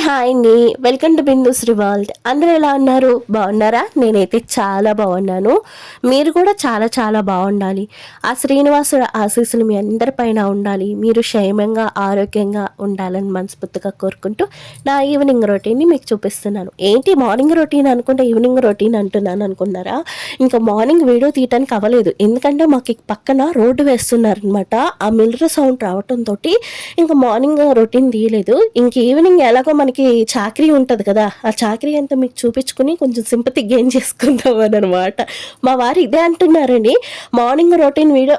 Hi అండి. Welcome to Bindu's revolt. అందరూ ఎలా ఉన్నారు? బాగున్నారా? నేనైతే చాలా బాగున్నాను. మీరు కూడా చాలా చాలా బాగుండాలి. ఆ శ్రీనివాసుడు ఆశీస్సులు మీ అందరిపైన ఉండాలి. మీరు క్షేమంగా ఆరోగ్యంగా ఉండాలని మనస్ఫూర్తిగా కోరుకుంటూ నా ఈవినింగ్ రొటీన్ని మీకు చూపిస్తున్నాను. ఏంటి మార్నింగ్ రొటీన్ అనుకుంటే ఈవినింగ్ రొటీన్ అంటున్నాను అనుకున్నారా? ఇంకా మార్నింగ్ వీడియో తీయటానికి అవ్వలేదు, ఎందుకంటే మాకు పక్కన రోడ్డు వేస్తున్నారనమాట. ఆ మిల్లర్ సౌండ్ రావటంతో ఇంకా మార్నింగ్ రొటీన్ తీయలేదు. ఇంక ఈవినింగ్ ఎలాగో మనకి చాకరీ ఉంటుంది కదా, ఆ చాకరీ అంతా మీకు చూపించుకుని కొంచెం సింపతి గెయిన్ చేసుకుందామని అనమాట. మా వారు ఇదే అంటున్నారండి, మార్నింగ్ రొటీన్ వీడియో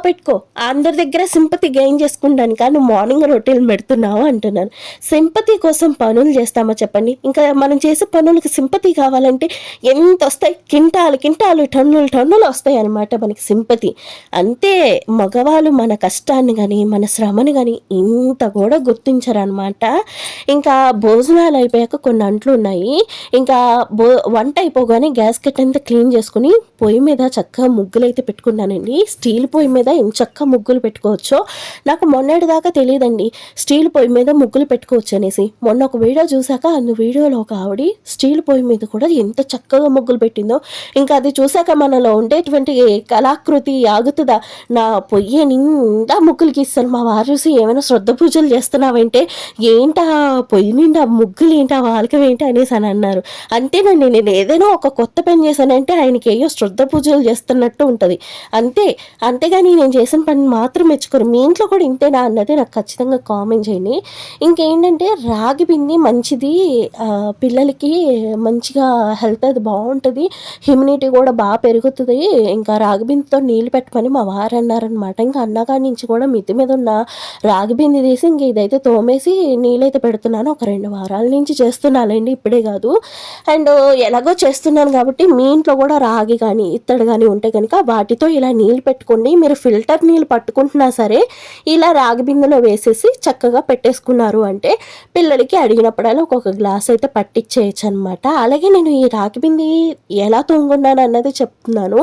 పెట్టుకో అందరి దగ్గర సింపతి గెయిన్ చేసుకుంటాను కానీ మార్నింగ్ రొటీన్ పెడుతున్నావు అంటున్నాను. సింపతి కోసం పనులు చేస్తామా చెప్పండి? ఇంకా మనం చేసే పనులకు సింపతి కావాలంటే ఎంత వస్తాయి, కింటాలు టన్నులు వస్తాయి అనమాట మనకి సింపతి. అంతే, మగవాళ్ళు మన కష్టాన్ని కానీ మన శ్రమని కానీ ఇంత కూడా గుర్తించరు అనమాట. ఇంకా భోజనాలు అయిపోయాక కొన్ని అంట్లు ఉన్నాయి. ఇంకా వంట అయిపోగానే గ్యాస్ కట్ అంతా క్లీన్ చేసుకుని పొయ్యి మీద చక్కగా ముగ్గులు అయితే పెట్టుకున్నానండి. స్టీల్ పొయ్యి మీద ఎంత చక్కగా ముగ్గులు పెట్టుకోవచ్చో నాకు మొన్నటి దాకా తెలియదండి, స్టీల్ పొయ్యి మీద ముగ్గులు పెట్టుకోవచ్చు అనేసి. మొన్న ఒక వీడియో చూసాక వీడియోలో ఒక ఆవిడ స్టీల్ పొయ్యి మీద కూడా ఎంత చక్కగా ముగ్గులు పెట్టిందో. ఇంకా అది చూసాక మనలో ఉండేటువంటి కళాకృతి ఆగుతుందా? నా పొయ్యి నిండా ముగ్గులకి ఇస్తాను. మా వారు చూసి ఏమైనా శ్రద్ధ పూజలు చేస్తున్నావంటే, ఏంటా పొయ్యి నిండా ముగ్గులు ఏంటా వాళ్ళకం ఏంటి అనేసి అని అన్నారు. అంతేనండి, నేను ఏదైనా ఒక కొత్త పని చేశానంటే ఆయనకి ఏయో శ్రద్ధ పూజలు చేస్తున్నట్టు ఉంటుంది అంతేగాని నేను చేసిన పని మాత్రం మెచ్చుకోరు. మీ ఇంట్లో కూడా ఇంతేనా అన్నది నాకు ఖచ్చితంగా కామెంట్ చేయండి. ఇంకేంటంటే రాగి పిండి మంచిది, పిల్లలకి మంచిగా హెల్త్ అది బాగుంటుంది, ఇమ్యూనిటీ కూడా బాగా పెరుగుతుంది. ఇంకా రాగి పిండితో నీళ్ళు పెట్టమని మా వారు అన్నారనమాట. ఇంకా అన్నగాడి నుంచి కూడా మిద్ది మీద ఉన్న రాగి పిండి తీసి ఇంక ఇదైతే తోమేసి నీళ్ళైతే పెడుతున్నాను. ఒక 2 వారాల నుంచి చేస్తున్నానండి, ఇప్పుడే కాదు. అండ్ ఎలాగో చేస్తున్నాను కాబట్టి మీ ఇంట్లో కూడా రాగి కానీ ఇత్తడి కానీ ఉంటే కనుక వాటితో ఇలా నీళ్ళు పెట్టుకోండి. మీరు ఫిల్టర్ నీళ్ళు పట్టుకుంటున్నా సరే ఇలా రాగి బిందెలో వేసేసి చక్కగా పెట్టేసుకున్నారు అంటే పిల్లలకి అడిగినప్పుడల్లా ఒక్కొక్క గ్లాస్ అయితే పట్టించేయచ్చు అనమాట. అలాగే నేను ఈ రాగి బింది ఎలా తోముకున్నాను అన్నది చెప్తున్నాను.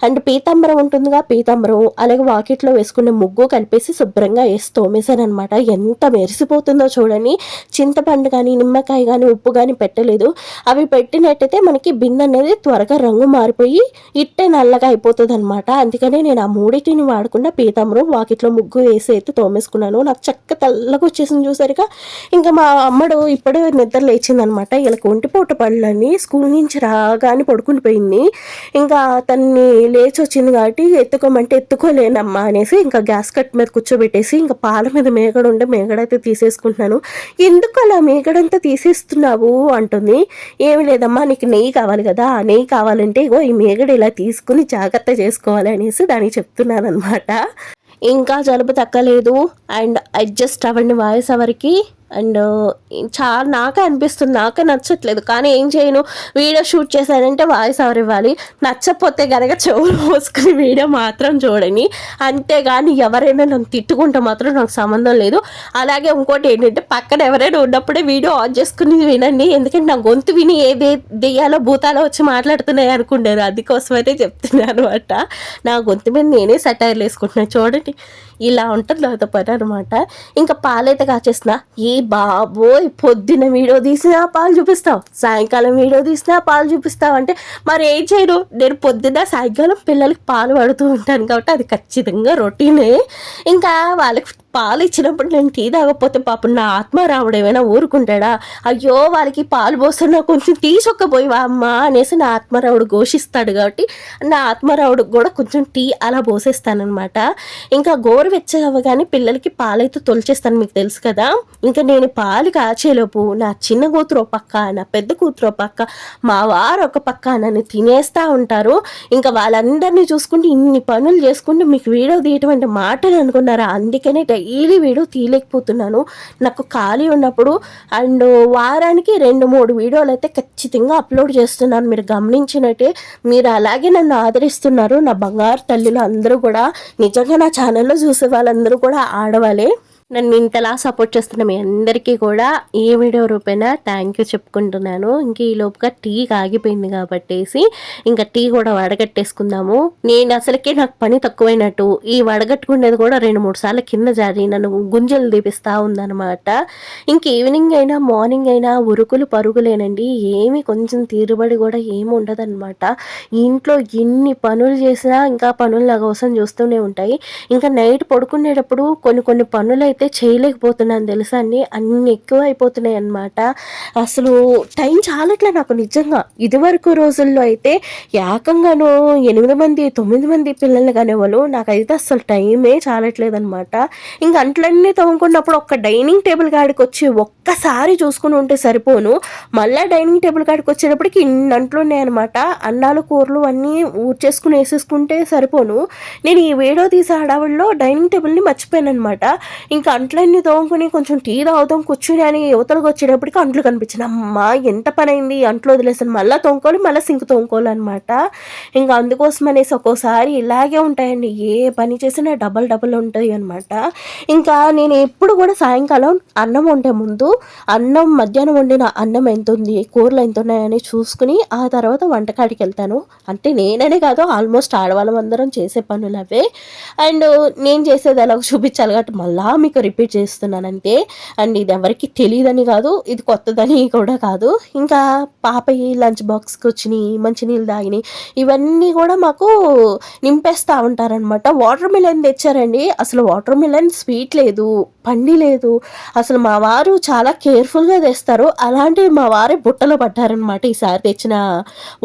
అండ్ పీతాంబరం ఉంటుందిగా, పీతాంబరం అలాగే వాకిట్లో వేసుకునే ముగ్గు కలిపేసి శుభ్రంగా వేసి తోమేశాను అనమాట. ఎంత మెరిసిపోతుందో చూడండి. చింతపండు కానీ నిమ్మకాయ కానీ ఉప్పు కానీ పెట్టలేదు. అవి పెట్టినట్టయితే మనకి బిందె అనేది త్వరగా రంగు మారిపోయి ఇట్టే నల్లగా అయిపోతుంది అనమాట. అందుకనే నేను ఆ మూడింటిని వాడకుండా పీతాంబరం వాకిట్లో ముగ్గు వేసి అయితే తోమేసుకున్నాను. నాకు చక్క తెల్లగా వచ్చేసింది చూసారుగా. ఇంకా మా అమ్మడు ఇప్పుడే నిద్ర లేచింది అనమాట. వీళ్ళకి ఒంటిపూట పళ్ళని స్కూల్ నుంచి రాగానే పడుకుని పోయింది. ఇంకా తన్ని లేచి వచ్చింది కాబట్టి ఎత్తుకోమంటే ఎత్తుకోలేనమ్మా అనేసి ఇంకా గ్యాస్ కట్ మీద కూర్చోబెట్టేసి ఇంకా పాల మీద మేగడ ఉంటే మేగడైతే తీసేసుకుంటున్నాను. ఎందుకు అలా మేగడంతా తీసేస్తున్నావు అంటుంది. ఏమి లేదమ్మా, నీకు నెయ్యి కావాలి కదా, ఆ నెయ్యి కావాలంటే ఇగో ఈ మేగడ ఇలా తీసుకుని జాగ్రత్త చేసుకోవాలి అనేసి దానికి చెప్తున్నాను అనమాట. ఇంకా జలుబు తగ్గలేదు అండ్ అడ్జస్ట్ అవ్వండి వాయిస్ ఎవరికి. అండ్ చాలా నాకే అనిపిస్తుంది, నాకే నచ్చట్లేదు కానీ ఏం చేయను, వీడియో షూట్ చేశానంటే వాయిస్ ఓవర్ ఇవ్వాలి. నచ్చకపోతే కనుక చెవులు మోసుకుని వీడియో మాత్రం చూడండి, అంతేగాని ఎవరైనా నన్ను తిట్టుకుంటే మాత్రం నాకు సంబంధం లేదు. అలాగే ఇంకోటి ఏంటంటే పక్కన ఎవరైనా ఉన్నప్పుడే వీడియో ఆన్ చేసుకుని వినండి, ఎందుకంటే నా గొంతు విని ఏ దెయ్యాలో భూతాలో వచ్చి మాట్లాడుతున్నాయి అనుకుంటారు, అందుకోసం అయితే చెప్తున్నాను అనమాట. నా గొంతు మీద నేనే సెటైర్లు వేసుకుంటున్నాను చూడండి, ఇలా ఉంటుంది నాతో పని అనమాట. ఇంకా పాలైతే కాచేసిన. ఏ బాబోయ్, పొద్దున్న వీడియో తీసినా పాలు చూపిస్తావు, సాయంకాలం వీడియో తీసినా పాలు చూపిస్తావు అంటే మరి ఏం చేయను, నేను పొద్దున్న సాయంకాలం పిల్లలకి పాలు పడుతూ ఉంటాను కాబట్టి అది ఖచ్చితంగా రొటీనే. ఇంకా వాళ్ళకి పాలు ఇచ్చినప్పుడు నేను టీ తాగకపోతే పాపం నా ఆత్మారావుడు ఏమైనా ఊరుకుంటాడా? అయ్యో వాళ్ళకి పాలు పోస్తున్నా కొంచెం తీసొక్కపోయివా అమ్మ అనేసి నా ఆత్మారావుడు ఘోషిస్తాడు కాబట్టి నా ఆత్మారావుడికి కూడా కొంచెం టీ అలా పోసేస్తానమాట. ఇంకా గోరువెచ్చగా అవ్వగానే పిల్లలకి పాలైతే తొలిచేస్తాను, మీకు తెలుసు కదా. ఇంకా నేను పాలు కాచేలోపు నా చిన్న కూతురు ఒక పక్క, నా పెద్ద కూతురు ఒక పక్క, మా వారు ఒక పక్క నన్ను తినేస్తూ ఉంటారు. ఇంకా వాళ్ళందరినీ చూసుకుంటూ ఇన్ని పనులు చేసుకుంటూ మీకు వీడియో తీయటం అంటే మాటలు అనుకున్నారా? అందుకనే డైలీ వీడియో తీయలేకపోతున్నాను. నాకు ఖాళీ ఉన్నప్పుడు అండ్ వారానికి 2-3 వీడియోలు అయితే ఖచ్చితంగా అప్లోడ్ చేస్తున్నాను. మీరు గమనించినట్టే మీరు అలాగే నన్ను ఆదరిస్తున్నారు. నా బంగారు తల్లులు అందరూ కూడా నిజంగా నా ఛానల్లో చూసే వాళ్ళందరూ కూడా ఆడవాళ్ళే. నన్ను ఇంతలా సపోర్ట్ చేస్తున్న మీ అందరికీ కూడా ఈ వీడియో రూపేణా థ్యాంక్ యూ చెప్పుకుంటున్నాను. ఇంక ఈ లోపుగా టీ కాగిపోయింది కాబట్టేసి ఇంకా టీ కూడా వడగట్టేసుకుందాము. నేను అసలుకే నాకు పని తక్కువైనట్టు ఈ వడగట్టుకునేది కూడా 2-3 సార్లు కింద జారి నన్ను గుంజలు తీపిస్తూ ఉందన్నమాట. ఇంక ఈవినింగ్ అయినా మార్నింగ్ అయినా ఉరుకులు పరుగులేనండి. ఏమి కొంచెం తీరుబడి కూడా ఏమి ఉండదన్నమాట. ఇంట్లో ఎన్ని పనులు చేసినా ఇంకా పనులు నా కోసం చూస్తూనే ఉంటాయి. ఇంకా నైట్ పడుకునేటప్పుడు కొన్ని పనులు అయితే చేయలేకపోతున్నాను తెలుసా అండి. అన్ని ఎక్కువ అయిపోతున్నాయి అన్నమాట. అసలు టైం చాలట్లే నాకు నిజంగా. ఇదివరకు రోజుల్లో అయితే ఏకంగాను 8 మంది 9 మంది పిల్లల్ని కానివ్వలు, నాకైతే అసలు టైమే చాలట్లేదనమాట. ఇంక అంట్లన్నీ తోముకున్నప్పుడు ఒక్క డైనింగ్ టేబుల్ కాడికి వచ్చి ఒక్కసారి చూసుకుని ఉంటే సరిపోను, మళ్ళీ డైనింగ్ టేబుల్ కాడికి వచ్చేటప్పటికి ఇన్ని అంట్లు ఉన్నాయన్నమాట. అన్నాలు కూరలు అన్నీ ఊడ్చేసుకుని వేసేసుకుంటే సరిపోను, నేను ఈ వీడియో తీసే హడావుల్లో డైనింగ్ టేబుల్ని మర్చిపోయాను అనమాట. ఇంకా అంట్లన్నీ తోముకుని కొంచెం టీ తాగుతాం కూర్చుని అని యువతలకు వచ్చేటప్పటికి అంట్లు కనిపించింది. అమ్మ ఎంత పని అయింది, అంట్లు వదిలేసాను, మళ్ళీ తోముకోవాలి, మళ్ళీ సింక్ తోముకోవాలన్నమాట. ఇంకా అందుకోసం అనేసి ఒక్కోసారి ఇలాగే ఉంటాయండి. ఏ పని చేసినా డబల్ ఉంటుంది అనమాట. ఇంకా నేను ఎప్పుడు కూడా సాయంకాలం అన్నం వండే ముందు అన్నం మధ్యాహ్నం వండిన అన్నం ఎంత ఉంది, కూరలు ఎంత ఉన్నాయని చూసుకుని ఆ తర్వాత వంటకాడికి వెళ్తాను. అంటే నేననే కాదు, ఆల్మోస్ట్ ఆడవాళ్ళం అందరం చేసే పనులు అవే. అండ్ నేను చేసేది ఎలా చూపించాలి కాబట్టి మళ్ళా మీకు రిపీట్ చేస్తున్నాను అంతే. అండ్ ఇది ఎవరికి తెలియదని కాదు, ఇది కొత్తదని కూడా కాదు. ఇంకా పాపయ్యి లంచ్ బాక్స్కి వచ్చినాయి, మంచినీళ్ళు తాగినాయి, ఇవన్నీ కూడా మాకు నింపేస్తూ ఉంటారనమాట. వాటర్ మిలన్ తెచ్చారండి. అసలు వాటర్ మిలన్ స్వీట్ లేదు, పండి లేదు. అసలు మా వారు చాలా కేర్ఫుల్గా తెస్తారు. అలాంటివి మా వారే బుట్టలో పడ్డారనమాట ఈసారి తెచ్చిన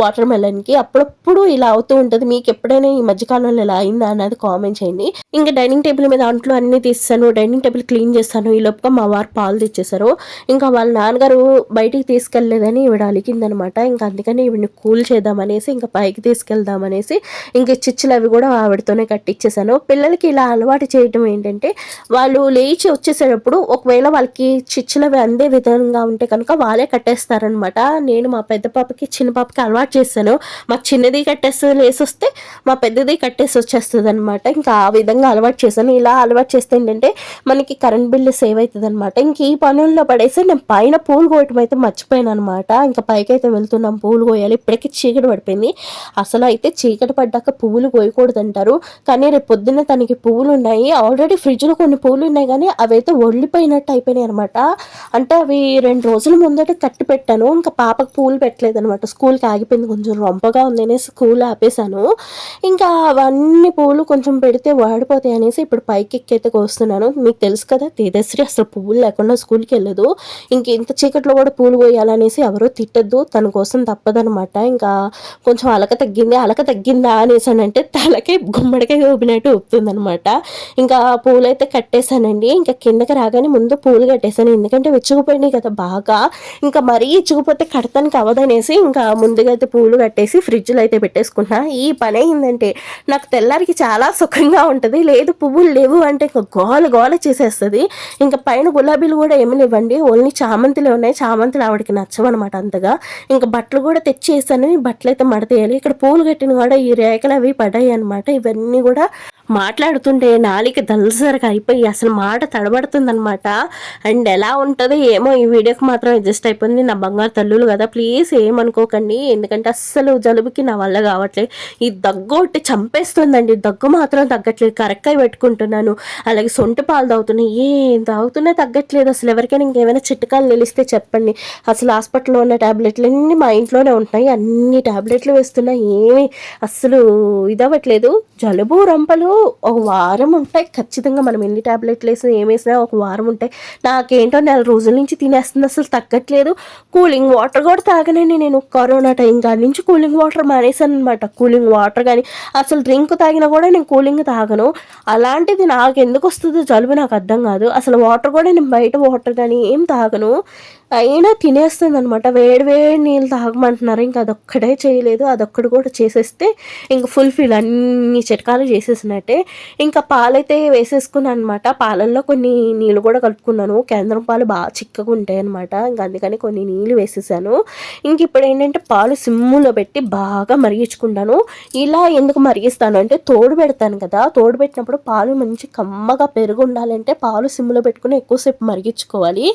వాటర్ మెలన్కి. అప్పుడప్పుడు ఇలా అవుతూ ఉంటుంది. మీకు ఎప్పుడైనా ఈ మధ్యకాలంలో ఇలా అయిందా అన్నది కామెంట్ చేయండి. ఇంకా డైనింగ్ టేబుల్ మీద అంట్లు అన్నీ తీస్తాను, డైనింగ్ టేబుల్ క్లీన్ చేస్తాను. ఈ లోపుగా మా వారు పాలు తెచ్చేసారు. ఇంకా వాళ్ళ నాన్నగారు బయటికి తీసుకెళ్ళలేదని ఈవిడ అలిగిందనమాట. ఇంకా అందుకని ఈవిడిని కూల్ చేద్దామనేసి ఇంకా పైకి తీసుకెళ్దామనేసి ఇంక చిచ్చులు అవి కూడా ఆవిడతోనే కట్టించేసాను. పిల్లలకి ఇలా అలవాటు చేయడం ఏంటంటే, వాళ్ళు లేచి వచ్చేసేటప్పుడు ఒకవేళ వాళ్ళకి చిచ్చులు అవి అందే విధంగా ఉంటే కనుక వాళ్ళే కట్టేస్తారనమాట. నేను మా పెద్ద పాపకి చిన్న పాపకి అలవాటు చేశాను. మాకు చిన్నది కట్టేస్తుంది లేసి వస్తే, మా పెద్దది కట్టేసి వచ్చేస్తుంది అనమాట. ఇంకా ఆ విధంగా అలవాటు చేశాను. ఇలా అలవాటు చేస్తే ఏంటంటే మనకి కరెంట్ బిల్లు సేవ్ అవుతుంది అనమాట. ఇంక ఈ పనుల్లో పడేసి నేను పైన పూలు కోయటం అయితే మర్చిపోయాను అనమాట. ఇంకా పైకి అయితే వెళ్తున్నాం, పూలు కోయాలి. ఇప్పటికీ చీకటి పడిపోయింది. అసలు అయితే చీకటి పడ్డాక పువ్వులు కోయకూడదు అంటారు, కానీ రేపు పొద్దున్న తనకి పువ్వులు ఉన్నాయి. ఆల్రెడీ ఫ్రిడ్జ్లో కొన్ని పువ్వులు ఉన్నాయి, కానీ అవి అయితే ఒళ్ళిపోయినట్టు అయిపోయినాయి అనమాట. అంటే అవి 2 రోజుల ముందట కట్టి పెట్టాను. ఇంకా పాపకు పూలు పెట్టలేదు అనమాట. స్కూల్కి ఆగిపోయింది, కొంచెం రొంపగా ఉందనే స్కూల్ ఆపేశాను. ఇంకా అవన్నీ పూలు కొంచెం పెడితే వాడిపోతాయి అనేసి ఇప్పుడు పైకి ఎక్కైతే కోస్తున్నాను. మీకు తెలుసు కదా, తేజశ్రీ అసలు పువ్వులు లేకుండా స్కూల్కి వెళ్ళదు. ఇంక ఇంత చీకట్లో కూడా పూలు కోయాలనేసి ఎవరో తిట్టద్దు, తన కోసం తప్పదనమాట. ఇంకా కొంచెం అలక తగ్గిందా అనేసి అంటే తలకే గుమ్మడికాయ ఊపినట్టు ఊపుతుందనమాట. ఇంకా పూలైతే కట్టేశానండి. ఇంకా కిందకి రాగానే ముందు పూలు కట్టేశాను, ఎందుకంటే విచ్చుకుపోయినాయి కదా బాగా. ఇంకా మరీ ఇచ్చుకుపోతే కడతానికి అవ్వదనేసి ఇంకా ముందుగా అయితే పూలు కట్టేసి ఫ్రిడ్జ్లో అయితే పెట్టేసుకున్నా. ఈ పని అయిందంటే నాకు తెల్లారికి చాలా సుఖంగా ఉంటుంది. లేదు పువ్వులు లేవు అంటే ఇంకా గోల చేసేస్తుంది. ఇంకా పైన గులాబీలు కూడా ఏమి లేవండి, ఓన్లీ చామంతులు ఉన్నాయి. చామంతులు ఆవిడకి నచ్చవన్నమాట అంతగా. ఇంకా బట్టలు కూడా తెచ్చేసాను, బట్టలు అయితే మడతేయాలి. ఇక్కడ పూలు కట్టిన కూడా ఈ రేఖలు అవి పడ్డాయి అనమాట. ఇవన్నీ కూడా మాట్లాడుతుంటే నాలిక దల్సరగా అయిపోయి అసలు మాట తడబడుతుందనమాట. అండ్ ఎలా ఉంటుందో ఏమో, ఈ వీడియోకి మాత్రం అడ్జస్ట్ అయిపోయింది. నా బంగారు తల్లులు కదా, ప్లీజ్ ఏమనుకోకండి, ఎందుకంటే అస్సలు జలుబుకి నా వల్ల కావట్లేదు. ఈ దగ్గు ఒకటి చంపేస్తుందండి, దగ్గు మాత్రం తగ్గట్లేదు. కరెక్ట్గా పెట్టుకుంటున్నాను, అలాగే సొంటి పాలు తాగుతున్నాయి, ఏం తాగుతున్నా తగ్గట్లేదు. అసలు ఎవరికైనా ఇంకేమైనా చిట్కాలు తెలిస్తే చెప్పండి. అసలు హాస్పిటల్లో ఉన్న ట్యాబ్లెట్లు అన్నీ మా ఇంట్లోనే ఉంటున్నాయి, అన్ని ట్యాబ్లెట్లు వేస్తున్నాయి, ఏమి అస్సలు ఇదవ్వట్లేదు. జలుబు రంపలు ఒక వారం ఉంటాయి ఖచ్చితంగా. మనం ఎన్ని ట్యాబ్లెట్లు వేసినా ఏమేసినా ఒక వారం ఉంటాయి. నాకేంటో 4 రోజుల నుంచి తినేస్తుంది, అసలు తగ్గట్లేదు. కూలింగ్ వాటర్ కూడా తాగనండి నేను. కరోనా టైం కాడి నుంచి కూలింగ్ వాటర్ మానేసాను అనమాట. కూలింగ్ వాటర్ కానీ అసలు డ్రింక్ తాగినా కూడా నేను కూలింగ్ తాగను. అలాంటిది నాకు ఎందుకు వస్తుందో జలుబు నాకు అర్థం కాదు. అసలు వాటర్ కూడా నేను బయట వాటర్ కానీ ఏం తాగను. అయినా తినేస్తుందనమాట. వేడి వేడి నీళ్ళు తాగమంటున్నారు. ఇంక అదొక్కటే చేయలేదు. అదొక్కటి కూడా చేసేస్తే ఇంక ఫుల్‌ఫిల్ అన్ని చిట్కాలు చేసేసినట్టే. ఇంకా పాలైతే వేసేసుకున్నాననమాట. పాలల్లో కొన్ని నీళ్ళు కూడా కలుపుకున్నాను. కేంద్రం పాలు బాగా చిక్కగుంటాయనమాట. ఇంక అందుకని కొన్ని నీళ్ళు వేసేసాను. ఇంక ఇప్పుడేంటంటే పాలు సిమ్ములో పెట్టి బాగా మరిగించుకుంటాను. ఇలా ఎందుకు మరిగిస్తాను అంటే తోడు పెడతాను కదా! తోడు పెట్టినప్పుడు పాలు మంచి కమ్మగా పెరుగుండాలంటే పాలు సిమ్ములో పెట్టుకొని ఎక్కువసేపు మరిగించుకోవాలి.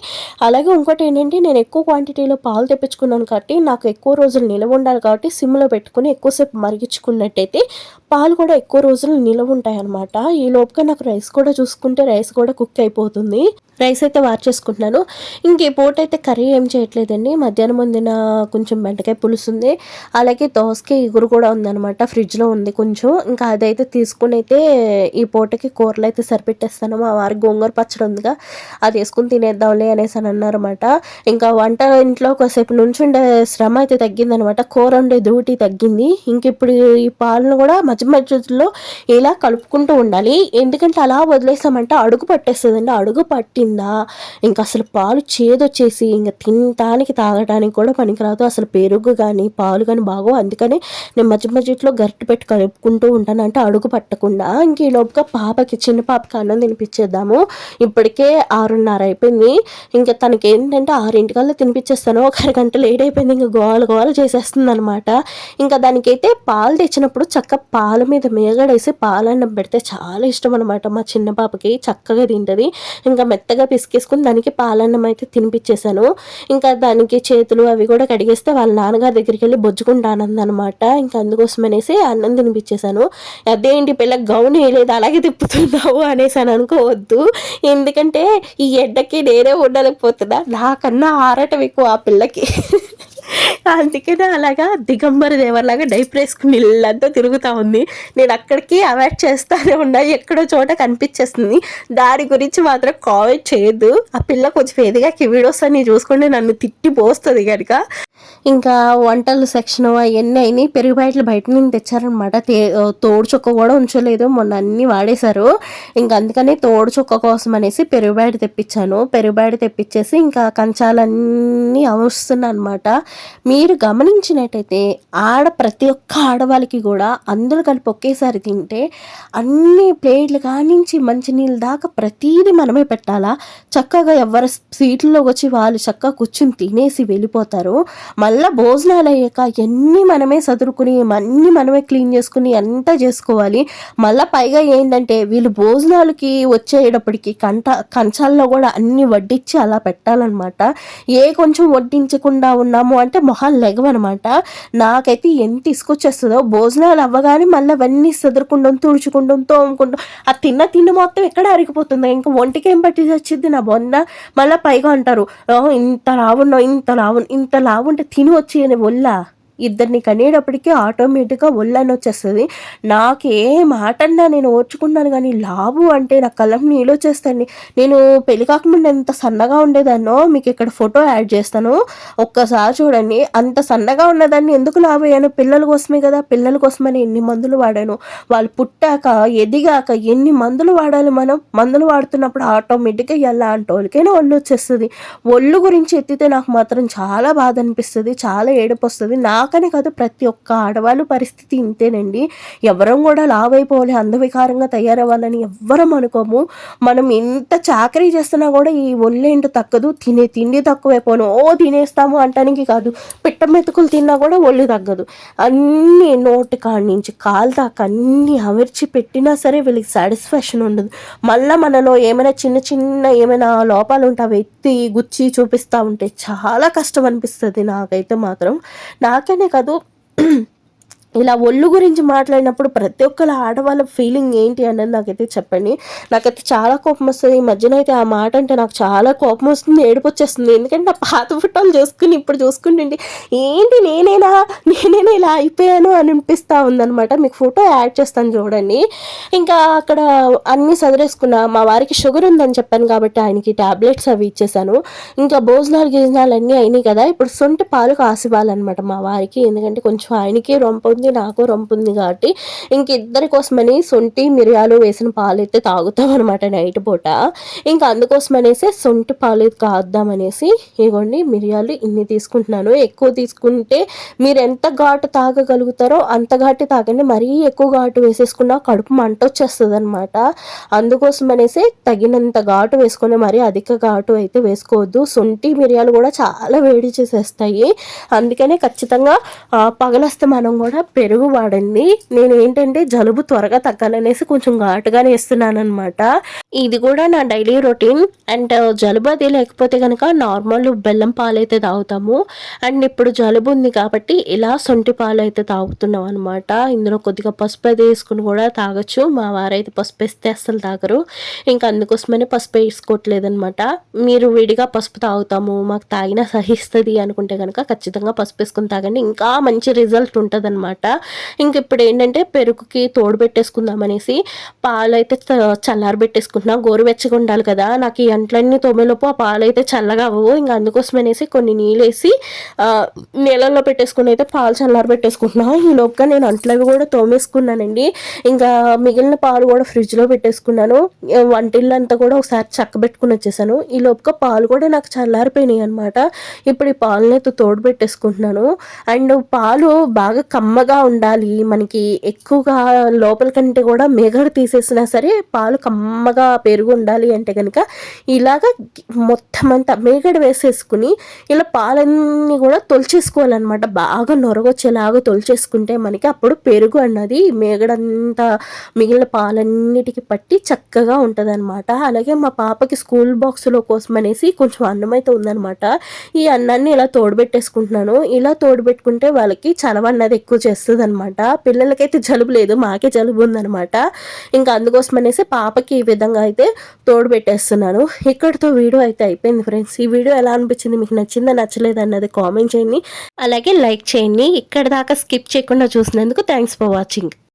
అలాగే ఇంకోటి ఏంటంటే నేను ఎక్కువ క్వాంటిటీలో పాలు తెప్పించుకున్నాను కాబట్టి నాకు ఎక్కువ రోజులు నిలవ ఉండాలి కాబట్టి సిమ్లో పెట్టుకుని ఎక్కువసేపు మరిగించుకున్నట్టయితే పాలు కూడా ఎక్కువ రోజులు నిలవ ఉంటాయి అన్నమాట. ఈ లోపుగా నాకు రైస్ కూడా చూసుకుంటే రైస్ కూడా కుక్ అయిపోతుంది. రైస్ అయితే వార్చేసుకుంటున్నాను. ఇంక ఈ పూట అయితే కర్రీ ఏం చేయట్లేదండి. మధ్యాహ్నం వండిన కొంచెం బెండకాయ పులుసు ఉంది. అలాగే దోసకాయ ఇగురు కూడా ఉందనమాట. ఫ్రిడ్జ్లో ఉంది కొంచెం. ఇంకా అదైతే తీసుకుని అయితే ఈ పూటకి కూరలు అయితే సరిపెట్టేస్తాను. మా వారికి గోంగూర పచ్చడి ఉందిగా అది వేసుకుని తినేద్దాంలే అనేసి అని అన్నారన్నమాట. ఇంకా వంట ఇంట్లో కాసేపు నుంచుండే శ్రమ అయితే తగ్గిందనమాట. కూర వండే డ్యూటీ తగ్గింది. ఇంక ఇప్పుడు ఈ పాలను కూడా మధ్య మధ్యలో ఇలా కలుపుకుంటూ ఉండాలి. ఎందుకంటే అలా వదిలేసామంటే అడుగు పట్టేస్తుందండి. అడుగు పట్టిందా ఇంకా అసలు పాలు చేదొచ్చేసి ఇంకా తినటానికి తాగడానికి కూడా పనికిరాదు. అసలు పెరుగు కానీ పాలు కానీ బాగో. అందుకని నేను మధ్యలో గరిటె పెట్టి కలుపుకుంటూ ఉంటాను, అంటే అడుగు పట్టకుండా. ఇంక ఈ లోపుగా పాపకి చిన్న పాపకి అన్నం తినిపించేద్దాము. ఇప్పటికే 6:30 అయిపోయింది. ఇంకా తనకి ఏంటంటే 6:00కల్లా తినిపించేస్తాను. ఒక అరగంట లేట్ అయిపోయింది. ఇంకా గోల గోల చేసేస్తుంది అనమాట. ఇంకా దానికైతే పాలు తెచ్చినప్పుడు పాల మీద మేగడేసి పాలన్నం పెడితే చాలా ఇష్టం అనమాట. మా చిన్న పాపకి చక్కగా తింటుంది. ఇంకా మెత్తగా పిసికేసుకుని దానికి పాలన్నం అయితే తినిపించేశాను. ఇంకా దానికి చేతులు అవి కూడా కడిగేస్తే వాళ్ళ నాన్నగారి దగ్గరికి వెళ్ళి బొజ్జుకుంటానందనమాట. ఇంకా అందుకోసం అనేసి అన్నం తినిపించేశాను. అదేంటి పిల్ల గౌన్ వేయలేదు అలాగే తిప్పుతున్నావు అనేసి అని అనుకోవద్దు. ఎందుకంటే ఈ ఎండకి నేనే ఉండలేకపోతున్నా. నాకన్నా ఆరాటం ఎక్కువ ఆ పిల్లకి. అందుకనే అలాగా దిగంబర దేవర్లాగా డైపర్ వేసుకుని ఇల్లంతా తిరుగుతూ ఉంది. నేను అక్కడికి అవాయిడ్ చేస్తానే ఉన్నా. ఎక్కడో చోట కనిపించేస్తుంది. దాని గురించి మాత్రం కామెంట్ చేయొద్దు. ఆ పిల్ల కొంచెం ఎదిగా వీడియోస్ అన్ని చూసుకుంటే నన్ను తిట్టి పోస్తుంది కనుక. ఇంకా వంటల సెక్షన్ అవన్నీ అయినాయి. పెరుగు ప్యాకెట్లు బయట నుంచి తెచ్చారనమాట. తోడు చుక్క కూడా ఉంచలేదు, మొన్న అన్నీ వాడేశారు. ఇంకా అందుకని తోడు చుక్క కోసం అనేసి పెరుగు ప్యాకెట్ తెప్పించాను. పెరుగు ప్యాకెట్ తెప్పించేసి ఇంకా కంచాలన్నీ అమరుస్తున్నా అనమాట. మీరు గమనించినట్టయితే ప్రతి ఒక్క ఆడవాళ్ళకి కూడా అందులో కలిపి ఒకేసారి తింటే అన్ని ప్లేట్లు కానించి మంచినీళ్ళు దాకా ప్రతీది మనమే పెట్టాలా? చక్కగా ఎవరి సీట్లలోకి వచ్చి వాళ్ళు చక్కగా కూర్చుని తినేసి వెళ్ళిపోతారు. మళ్ళీ భోజనాలు అయ్యాక ఎన్ని మనమే సదురుకుని అన్నీ మనమే క్లీన్ చేసుకుని అంతా చేసుకోవాలి. మళ్ళీ పైగా ఏంటంటే వీళ్ళు భోజనాలకి వచ్చేటప్పటికి కంచాల్లో కూడా అన్ని వడ్డించి అలా పెట్టాలన్నమాట. కొంచెం వడ్డించకుండా ఉన్నాము అంటే మొహాలు లెగవనమాట. నాకైతే ఎంత తీసుకొచ్చేస్తుందో భోజనాలు అవ్వగానే మళ్ళీ అవన్నీ సదురుకుంటాం, తుడుచుకుంటాం, తోముకుంటాం. ఆ తిండి మొత్తం ఎక్కడ అరిగిపోతుంది. ఇంకా ఒంటికి ఏం పట్టి వచ్చింది నా బొంద. మళ్ళీ పైగా అంటారు ఇంత లావున్నావు, ఇంత లావుంటే తిని వచ్చి ఒళ్ళ ఇద్దరిని కనేటప్పటికీ ఆటోమేటిక్గా ఒళ్ళని వచ్చేస్తుంది. నాకు ఏ మాట అన్నా నేను ఓర్చుకున్నాను, కానీ లావు అంటే నా కళ్ళకి నీళ్ళు వచ్చేస్తాయండి. నేను పెళ్లి కాకముందు ఎంత సన్నగా ఉండేదాన్నో మీకు ఇక్కడ ఫోటో యాడ్ చేస్తాను, ఒక్కసారి చూడండి. అంత సన్నగా ఉన్నదాన్ని ఎందుకు లావు అయ్యాను? పిల్లల కోసమే కదా. పిల్లల కోసమని ఎన్ని మందులు వాడాను. వాళ్ళు పుట్టాక ఎదిగాక ఎన్ని మందులు వాడాలి మనం. మందులు వాడుతున్నప్పుడు ఆటోమేటిక్గా ఎలాంటి వాళ్ళకైనా ఒళ్ళు వచ్చేస్తుంది. ఒళ్ళు గురించి ఎత్తితే నాకు మాత్రం చాలా బాధ అనిపిస్తుంది, చాలా ఏడుపు వస్తుంది. నాకనే కాదు ప్రతి ఒక్క ఆడవాళ్ళు పరిస్థితి ఇంతేనండి. ఎవరం కూడా లావు అయిపోవాలి, అందవికారంగా తయారవ్వాలని ఎవ్వరం అనుకోము. మనం ఎంత చాకరీ చేస్తున్నా కూడా ఈ ఒళ్ళేంటో తగ్గదు. తినే తిండి తక్కువైపోను తినేస్తాము అంటానికి కాదు, పిట్ట మెతుకులు తిన్నా కూడా ఒళ్ళు తగ్గదు. అన్నీ నోటి కాడి నుంచి కాలు దాకా అన్నీ అమర్చి పెట్టినా సరే వీళ్ళకి సాటిస్ఫాక్షన్ ఉండదు. మళ్ళీ మనలో ఏమైనా చిన్న ఏమైనా లోపాలు ఉంటే అవి ఎత్తి గుచ్చి చూపిస్తూ ఉంటే చాలా కష్టం అనిపిస్తుంది నాకైతే మాత్రం. నాకనే కాదు ఇలా ఒళ్ళు గురించి మాట్లాడినప్పుడు ప్రతి ఒక్కరు ఆడవాళ్ళ ఫీలింగ్ ఏంటి అన్నది నాకైతే చెప్పండి. నాకైతే చాలా కోపం వస్తుంది. ఈ మధ్యన అయితే ఆ మాట అంటే నాకు చాలా కోపం వస్తుంది, ఏడుపు వచ్చేస్తుంది. ఎందుకంటే నా పాత ఫోటోలు చూసుకుని ఇప్పుడు చూసుకుంటుంటే ఏంటి నేనేనా ఇలా అయిపోయాను అని అనిపిస్తూ ఉందనమాట. మీకు ఫోటో యాడ్ చేస్తాను చూడండి. ఇంకా అక్కడ అన్నీ సదిరేసుకున్నా. మా వారికి షుగర్ ఉందని చెప్పాను కాబట్టి ఆయనకి ట్యాబ్లెట్స్ అవి ఇచ్చేసాను. ఇంకా భోజనాలు అన్నీ అయినాయి కదా. ఇప్పుడు సొంటి పాలు కాసివ్వాలన్నమాట మా వారికి. ఎందుకంటే కొంచెం ఆయనకి రొంప ఉంది, నాకు రొంపు ఉంది కాబట్టి ఇంక ఇద్దరి కోసమని శొంఠి మిరియాలు వేసిన పాలైతే తాగుతామనమాట నైట్ పూట. ఇంకా అందుకోసమనేసి శొంఠి పాలు కాద్దామనేసి ఇగోండి మిరియాలు ఇన్ని తీసుకుంటున్నాను. ఎక్కువ తీసుకుంటే మీరు ఎంత ఘాటు తాగగలుగుతారో అంత ఘాటు తాగండి. మరీ ఎక్కువ ఘాటు వేసేసుకున్నా కడుపు మంట వచ్చేస్తుంది అనమాట. అందుకోసమనేసి తగినంత ఘాటు వేసుకొని మరీ అధిక ఘాటు అయితే వేసుకోవద్దు. శొంఠి మిరియాలు కూడా చాలా వేడి చేసేస్తాయి. అందుకనే ఖచ్చితంగా పగలస్తమానం కూడా పెరుగు వాడండి. నేను ఏంటంటే జలుబు త్వరగా తగ్గాలనేసి కొంచెం ఘాటుగానే వేస్తున్నాను అనమాట. ఇది కూడా నా డైలీ రొటీన్. అండ్ జలుబు అది లేకపోతే కనుక నార్మల్ బెల్లం పాలు అయితే తాగుతాము. అండ్ ఇప్పుడు జలుబు ఉంది కాబట్టి ఇలా శొంఠి పాలు అయితే తాగుతున్నాం అనమాట. ఇందులో కొద్దిగా పసుపు అయితే వేసుకుని కూడా తాగొచ్చు. మా వారైతే పసుపు వేస్తే అస్సలు తాగరు. ఇంకా అందుకోసమని పసుపు వేసుకోవట్లేదనమాట. మీరు విడిగా పసుపు తాగుతాము మాకు తాగినా సహిస్తుంది అనుకుంటే కనుక ఖచ్చితంగా పసుపు వేసుకుని తాగండి. ఇంకా మంచి రిజల్ట్ ఉంటుంది అనమాట. ఇంక ఇప్పుడు ఏంటంటే పెరుగుకి తోడు పెట్టేసుకుందాం అనేసి పాలు అయితే చల్లారి పెట్టేసుకుంటున్నా. గోరువెచ్చగా ఉండాలి కదా. నాకు ఈ అంట్లన్నీ తోమేలోపు ఆ పాలు అయితే చల్లగా అవ్వవు. ఇంకా అందుకోసం అనేసి కొన్ని నీళ్ళు వేసి నీళ్ళల్లో పెట్టేసుకుని అయితే పాలు చల్లారి పెట్టేసుకుంటున్నా. ఈ లోపుగా నేను అంట్లవి కూడా తోమేసుకున్నానండి. ఇంకా మిగిలిన పాలు కూడా ఫ్రిడ్జ్లో పెట్టేసుకున్నాను. వంటిల్లంతా కూడా ఒకసారి చక్కబెట్టుకుని వచ్చేసాను. ఈ లోపుగా పాలు కూడా నాకు చల్లారిపోయినాయి అనమాట. ఇప్పుడు ఈ పాలను అయితే తోడు పెట్టేసుకుంటున్నాను. అండ్ పాలు బాగా కమ్మగా ఉండాలి, మనకి ఎక్కువగా లోపల కంటే కూడా మేగడ తీసేసినా సరే పాలు కమ్మగా పెరుగు ఉండాలి అంటే కనుక ఇలాగ మొత్తం అంతా మేగడ వేసేసుకుని ఇలా పాలన్నీ కూడా తొలిచేసుకోవాలన్నమాట. బాగా నొరగొచ్చేలాగా తొలిచేసుకుంటే మనకి అప్పుడు పెరుగు అన్నది మేగడంతా మిగిలిన పాలన్నిటికీ పట్టి చక్కగా ఉంటుంది అనమాట. అలాగే మా పాపకి స్కూల్ బాక్స్లో కోసం అనేసి కొంచెం అన్నం అయితే ఉందనమాట. ఈ అన్నాన్ని ఇలా తోడుబెట్టేసుకుంటున్నాను. ఇలా తోడుబెట్టుకుంటే వాళ్ళకి చలవ అన్నది ఎక్కువ చేస్తుంది అనమాట. పిల్లలకైతే జలుబు లేదు, మాకే జలుబు ఉందనమాట. ఇంకా అందుకోసం అనేసి పాపకి ఈ విధంగా అయితే తోడుబెట్టేస్తున్నాను. ఇక్కడితో వీడియో అయితే అయిపోయింది ఫ్రెండ్స్. ఈ వీడియో ఎలా అనిపించింది, మీకు నచ్చిందా నచ్చలేదు అన్నది కామెంట్ చేయండి. అలాగే లైక్ చేయండి. ఇక్కడ దాకా స్కిప్ చేయకుండా చూసినందుకు థ్యాంక్స్ ఫర్ వాచింగ్.